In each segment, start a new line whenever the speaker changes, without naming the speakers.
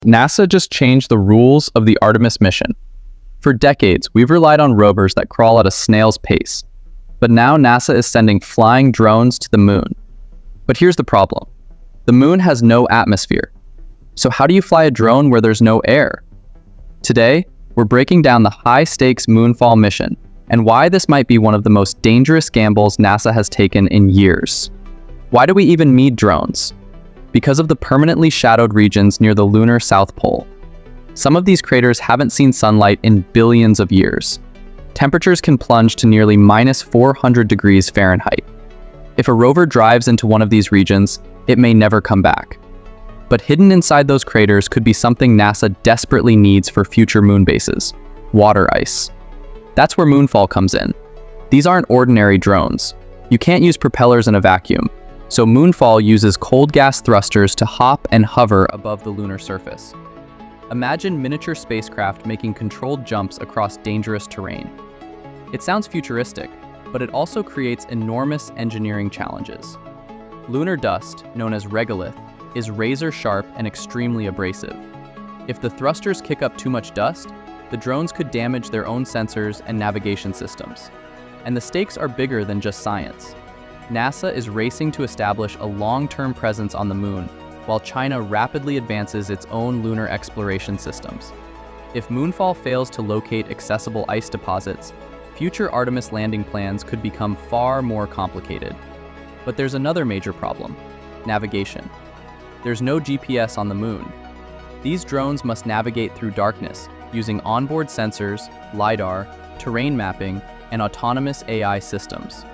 NASA just changed the rules of the Artemis mission. For decades, we've relied on rovers that crawl at a snail's pace. But now NASA is sending flying drones to the moon. But here's the problem. The moon has no atmosphere. So how do you fly a drone where there's no air? Today, we're breaking down the high-stakes Moonfall mission and why this might be one of the most dangerous gambles NASA has taken in years. Why do we even need drones? Because of the permanently shadowed regions near the lunar South Pole. Some of these craters haven't seen sunlight in billions of years. Temperatures can plunge to nearly -400 degrees Fahrenheit. If a rover drives into one of these regions, it may never come back. But hidden inside those craters could be something NASA desperately needs for future moon bases: water ice. That's where Moonfall comes in. These aren't ordinary drones. You can't use propellers in a vacuum. So Moonfall uses cold gas thrusters to hop and hover above the lunar surface. Imagine miniature spacecraft making controlled jumps across dangerous terrain. It sounds futuristic, but it also creates enormous engineering challenges. Lunar dust, known as regolith, is razor-sharp and extremely abrasive. If the thrusters kick up too much dust, the drones could damage their own sensors and navigation systems. And the stakes are bigger than just science. NASA is racing to establish a long-term presence on the moon, while China rapidly advances its own lunar exploration systems. If Moonfall fails to locate accessible ice deposits, future Artemis landing plans could become far more complicated. But there's another major problem: navigation. There's no GPS on the moon. These drones must navigate through darkness, using onboard sensors, LiDAR, terrain mapping, and autonomous AI systems.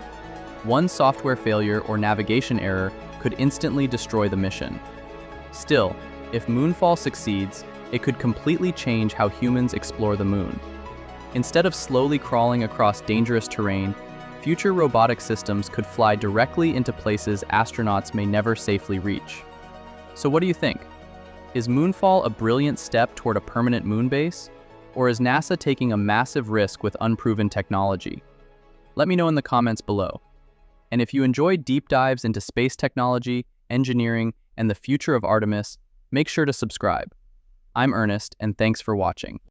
One software failure or navigation error could instantly destroy the mission. Still, if Moonfall succeeds, it could completely change how humans explore the moon. Instead of slowly crawling across dangerous terrain, future robotic systems could fly directly into places astronauts may never safely reach. So what do you think? Is Moonfall a brilliant step toward a permanent moon base? Or is NASA taking a massive risk with unproven technology? Let me know in the comments below. And if you enjoy deep dives into space technology, engineering, and the future of Artemis, make sure to subscribe. I'm Ernest, and thanks for watching.